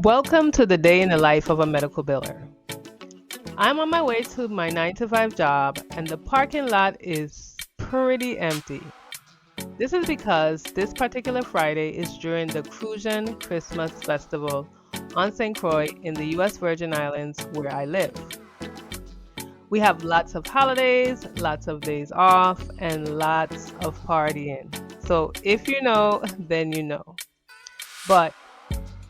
Welcome to the day in the life of a medical biller. I'm on my way to my 9 to 5 job and the parking lot is pretty empty. This is because this particular Friday is during the Crucian Christmas Festival on St. Croix in the US Virgin Islands where I live. We have lots of holidays, lots of days off, and lots of partying. So if you know, then you know. But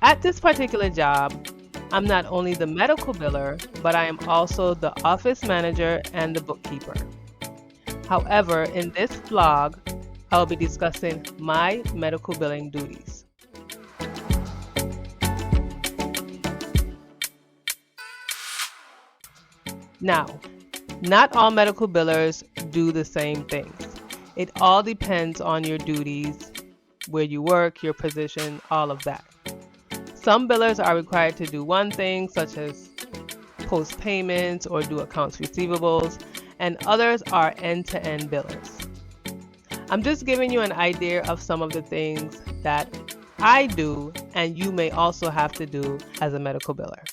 at this particular job, I'm not only the medical biller, but I am also the office manager and the bookkeeper. However, in this vlog, I will be discussing my medical billing duties. Now, not all medical billers do the same things. It all depends on your duties, where you work, your position, all of that. Some billers are required to do one thing, such as post payments or do accounts receivables, and others are end-to-end billers. I'm just giving you an idea of some of the things that I do and you may also have to do as a medical biller.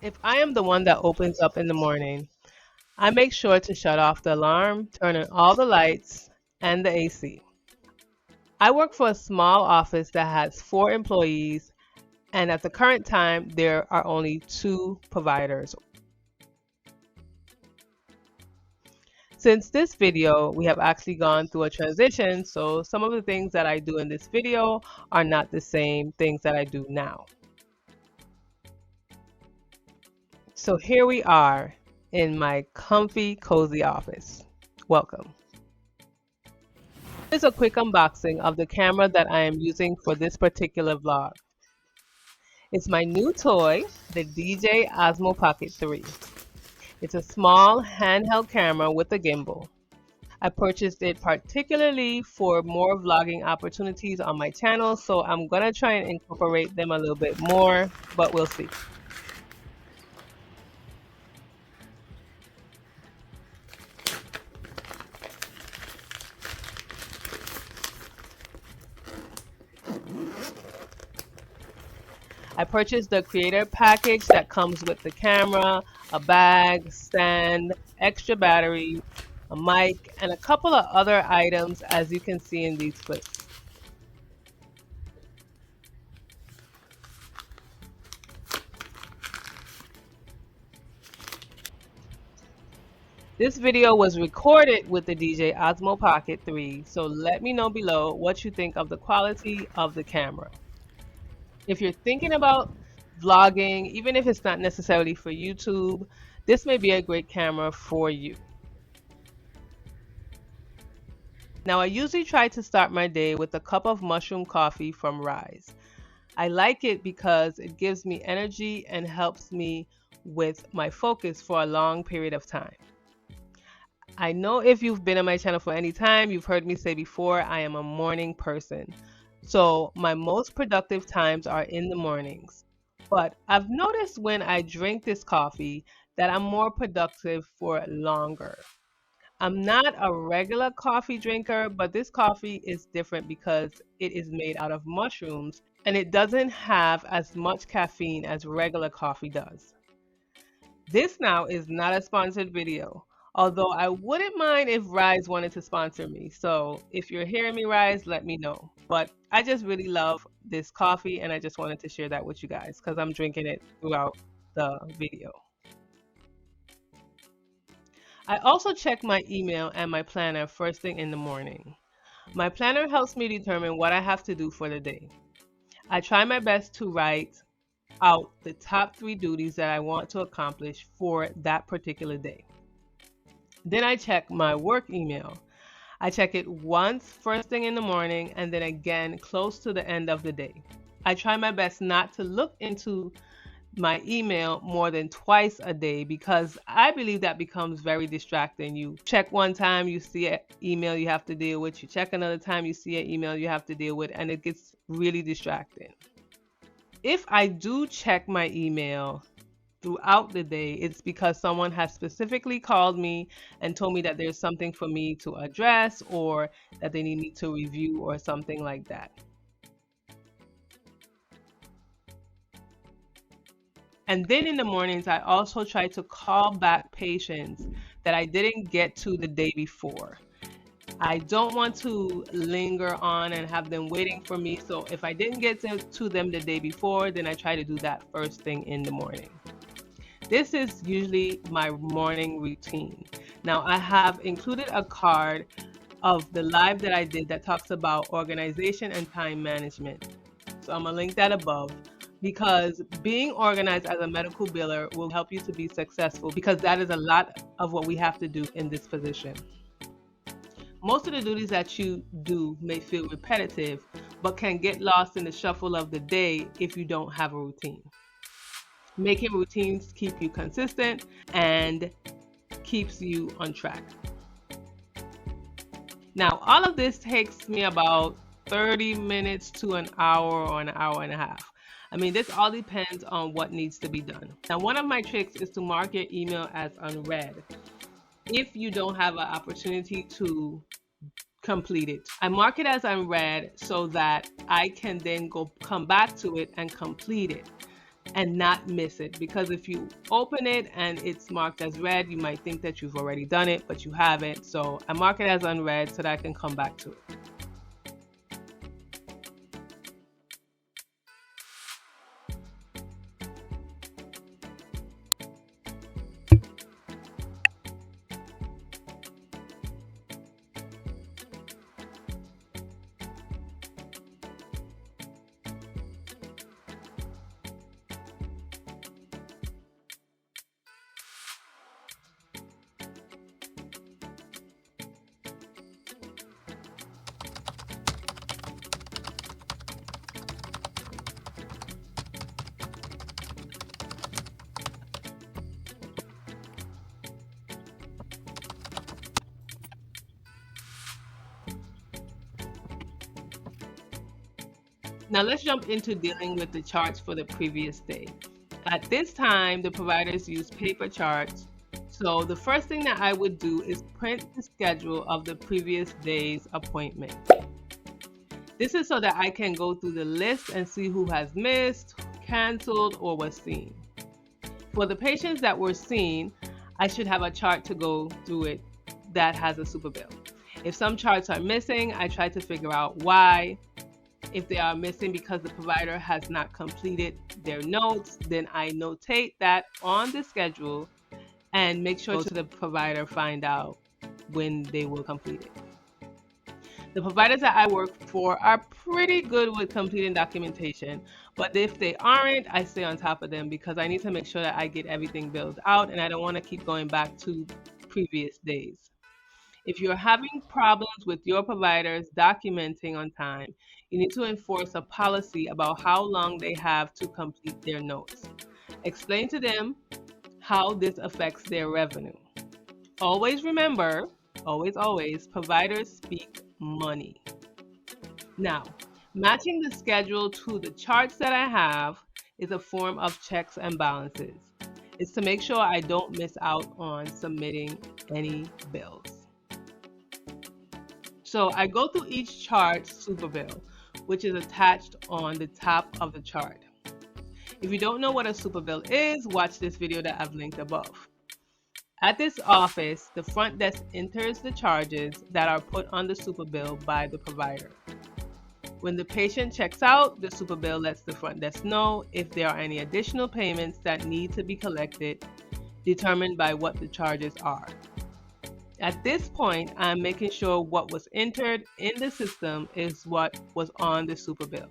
If I am the one that opens up in the morning, I make sure to shut off the alarm, turn on all the lights, and the AC. I work for a small office that has 4 employees, and at the current time, there are only 2 providers. Since this video, we have actually gone through a transition, so some of the things that I do in this video are not the same things that I do now. So here we are in my comfy, cozy office. Welcome. Here's a quick unboxing of the camera that I am using for this particular vlog. It's my new toy, the DJI Osmo Pocket 3. It's a small handheld camera with a gimbal. I purchased it particularly for more vlogging opportunities on my channel, so I'm gonna try and incorporate them a little bit more, but we'll see. I purchased the creator package that comes with the camera, a bag, stand, extra battery, a mic, and a couple of other items as you can see in these clips. This video was recorded with the DJI Osmo Pocket 3, so let me know below what you think of the quality of the camera. If you're thinking about vlogging, even if it's not necessarily for YouTube, this may be a great camera for you. Now, I usually try to start my day with a cup of mushroom coffee from Rise. I like it because it gives me energy and helps me with my focus for a long period of time. I know if you've been on my channel for any time, you've heard me say before, I am a morning person. So my most productive times are in the mornings. But I've noticed when I drink this coffee that I'm more productive for longer. I'm not a regular coffee drinker, but this coffee is different because it is made out of mushrooms and it doesn't have as much caffeine as regular coffee does. This now is not a sponsored video. Although I wouldn't mind if Rise wanted to sponsor me. So if you're hearing me, Rise, let me know. But I just really love this coffee and I just wanted to share that with you guys because I'm drinking it throughout the video. I also check my email and my planner first thing in the morning. My planner helps me determine what I have to do for the day. I try my best to write out the top 3 duties that I want to accomplish for that particular day. Then I check my work email. I check it once first thing in the morning and then again close to the end of the day. I try my best not to look into my email more than twice a day because I believe that becomes very distracting. You check one time, you see an email you have to deal with. You check another time, you see an email you have to deal with, and it gets really distracting. If I do check my email throughout the day, it's because someone has specifically called me and told me that there's something for me to address or that they need me to review or something like that. And then in the mornings, I also try to call back patients that I didn't get to the day before. I don't want to linger on and have them waiting for me. So if I didn't get to them the day before, then I try to do that first thing in the morning. This is usually my morning routine. Now, I have included a card of the live that I did that talks about organization and time management. So I'm gonna link that above because being organized as a medical biller will help you to be successful because that is a lot of what we have to do in this position. Most of the duties that you do may feel repetitive, but can get lost in the shuffle of the day if you don't have a routine. Making routines keep you consistent and keeps you on track. Now, all of this takes me about 30 minutes to an hour or an hour and a half. I mean, this all depends on what needs to be done. Now, one of my tricks is to mark your email as unread if you don't have an opportunity to complete it. I mark it as unread so that I can then come back to it and complete it and not miss it, because if you open it and it's marked as read, you might think that you've already done it, but you haven't. So I mark it as unread so that I can come back to it. Now let's jump into dealing with the charts for the previous day. At this time, the providers use paper charts. So the first thing that I would do is print the schedule of the previous day's appointment. This is so that I can go through the list and see who has missed, canceled, or was seen. For the patients that were seen, I should have a chart to go through it that has a super bill. If some charts are missing, I try to figure out why. If they are missing because the provider has not completed their notes, then I notate that on the schedule and make sure to the provider find out when they will complete it. The providers that I work for are pretty good with completing documentation, but if they aren't, I stay on top of them because I need to make sure that I get everything billed out and I don't want to keep going back to previous days. If you're having problems with your providers documenting on time, you need to enforce a policy about how long they have to complete their notes. Explain to them how this affects their revenue. Always remember, always, providers speak money. Now, matching the schedule to the charts that I have is a form of checks and balances. It's to make sure I don't miss out on submitting any bills. So I go through each chart's super bill, which is attached on the top of the chart. If you don't know what a super bill is, watch this video that I've linked above. At this office, the front desk enters the charges that are put on the super bill by the provider. When the patient checks out, the super bill lets the front desk know if there are any additional payments that need to be collected, determined by what the charges are. At this point, I'm making sure what was entered in the system is what was on the super bill.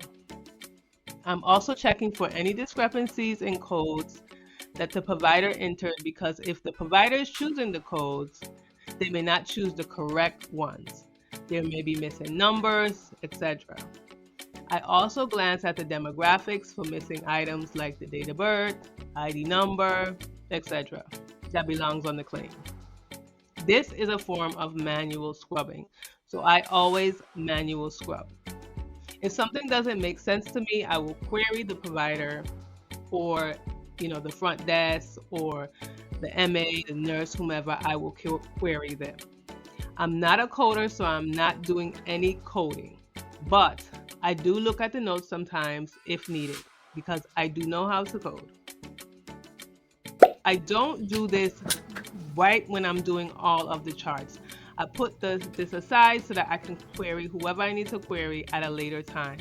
I'm also checking for any discrepancies in codes that the provider entered, because if the provider is choosing the codes, they may not choose the correct ones. There may be missing numbers, etc. I also glance at the demographics for missing items like the date of birth, ID number, etc. that belongs on the claim. This is a form of manual scrubbing, so I always manual scrub. If something doesn't make sense to me, I will query the provider or the front desk or the MA, the nurse, whomever. I will query them. I'm not a coder, so I'm not doing any coding, but I do look at the notes sometimes if needed because I do know how to code. I don't do this right when I'm doing all of the charts. I put this aside so that I can query whoever I need to query at a later time.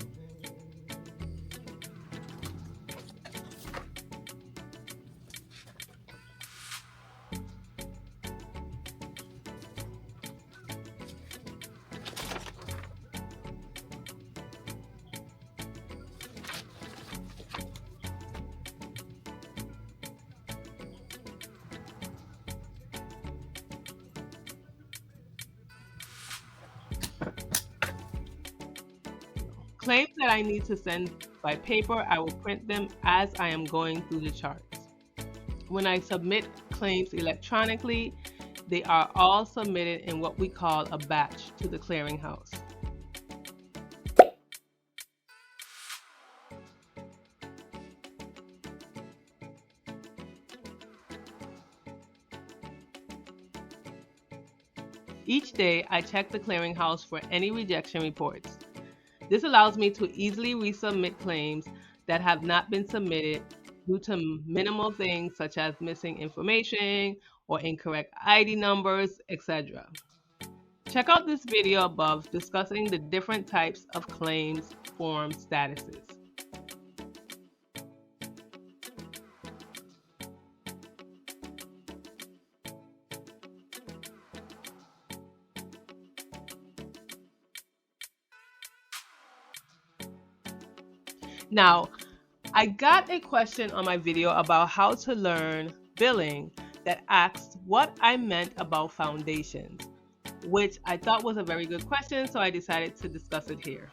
Claims that I need to send by paper, I will print them as I am going through the charts. When I submit claims electronically, they are all submitted in what we call a batch to the clearinghouse. Each day, I check the clearinghouse for any rejection reports. This allows me to easily resubmit claims that have not been submitted due to minimal things such as missing information or incorrect ID numbers, etc. Check out this video above discussing the different types of claims form statuses. Now, I got a question on my video about how to learn billing that asked what I meant about foundations, which I thought was a very good question, so I decided to discuss it here.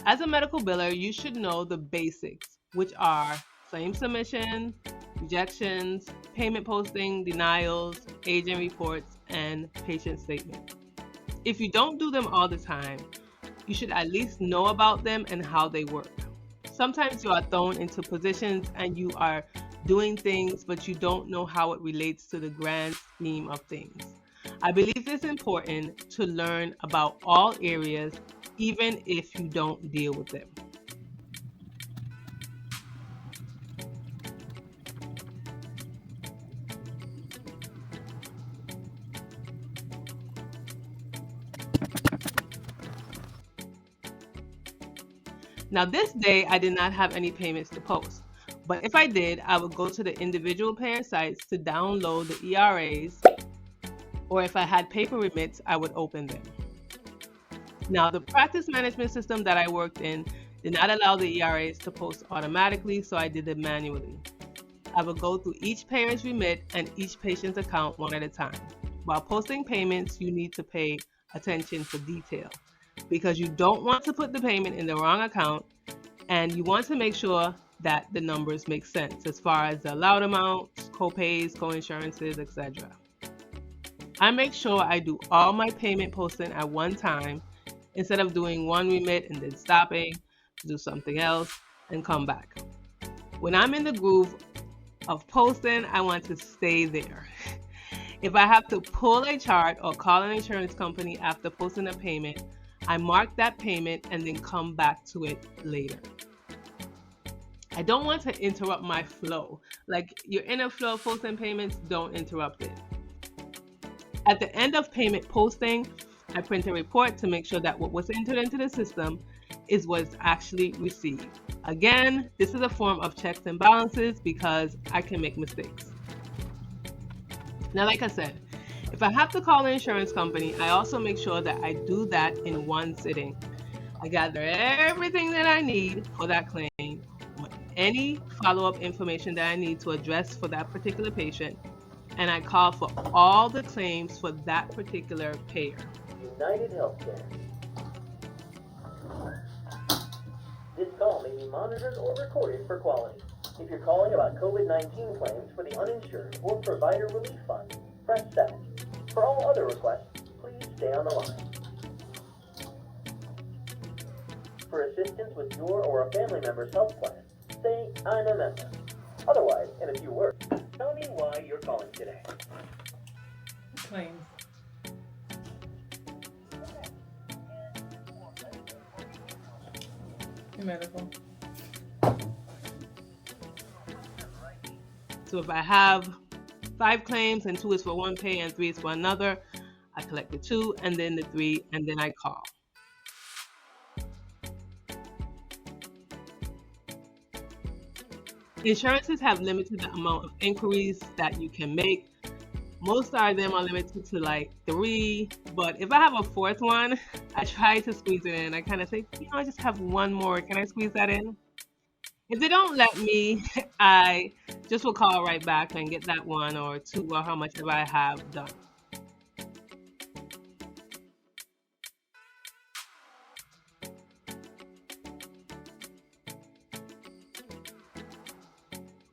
As a medical biller, you should know the basics, which are claim submission, rejections, payment posting, denials, agent reports, and patient statement. If you don't do them all the time, you should at least know about them and how they work. Sometimes you are thrown into positions and you are doing things, but you don't know how it relates to the grand scheme of things. I believe it's important to learn about all areas, even if you don't deal with them. Now this day, I did not have any payments to post, but if I did, I would go to the individual payer sites to download the ERAs, or if I had paper remits, I would open them. Now the practice management system that I worked in did not allow the ERAs to post automatically, so I did it manually. I would go through each payer's remit and each patient's account one at a time. While posting payments, you need to pay attention for detail, because you don't want to put the payment in the wrong account, and you want to make sure that the numbers make sense as far as the allowed amounts, co-pays, co-insurances, etc. I make sure I do all my payment posting at one time instead of doing one remit and then stopping to do something else and come back. When I'm in the groove of posting, I want to stay there. If I have to pull a chart or call an insurance company after posting a payment, I mark that payment and then come back to it later. I don't want to interrupt my flow. Like, you're in a flow of posting payments, don't interrupt it. At the end of payment posting, I print a report to make sure that what was entered into the system is what's actually received. Again, this is a form of checks and balances because I can make mistakes. Now, like I said, if I have to call an insurance company, I also make sure that I do that in one sitting. I gather everything that I need for that claim, or any follow-up information that I need to address for that particular patient, and I call for all the claims for that particular payer. United Healthcare. This call may be monitored or recorded for quality. If you're calling about COVID-19 claims for the uninsured or Provider Relief Fund, press 7. For all other requests, please stay on the line. For assistance with your or a family member's health plan, say, I'm a member. Otherwise, in a few words, tell me why you're calling today. Claims. Medical. So if I have 5 claims and 2 is for one pay and 3 is for another, I collect the 2 and then the 3 and then I call. Insurances have limited the amount of inquiries that you can make. Most of them are limited to like 3, but if I have a 4th one, I try to squeeze it in. I kind of say, I just have 1 more. Can I squeeze that in? If they don't let me, I just will call right back and get that 1 or 2 or how much ever I have done.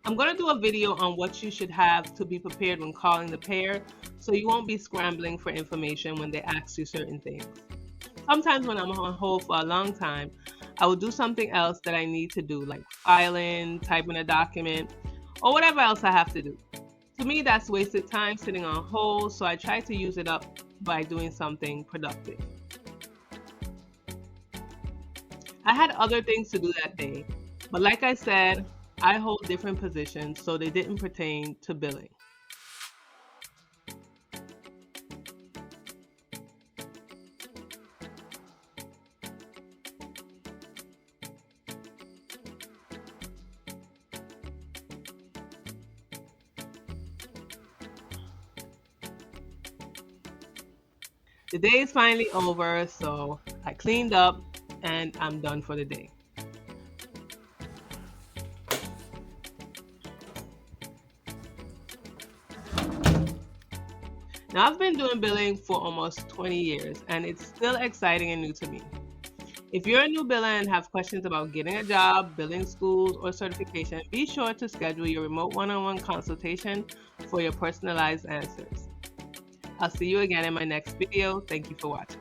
I'm going to do a video on what you should have to be prepared when calling the payer, so you won't be scrambling for information when they ask you certain things. Sometimes when I'm on hold for a long time, I will do something else that I need to do, like filing, typing a document, or whatever else I have to do. To me, that's wasted time sitting on hold, so I try to use it up by doing something productive. I had other things to do that day, but like I said, I hold different positions, so they didn't pertain to billing. The day is finally over, so I cleaned up and I'm done for the day. Now, I've been doing billing for almost 20 years, and it's still exciting and new to me. If you're a new biller and have questions about getting a job, billing schools, or certification, be sure to schedule your remote one-on-one consultation for your personalized answers. I'll see you again in my next video. Thank you for watching.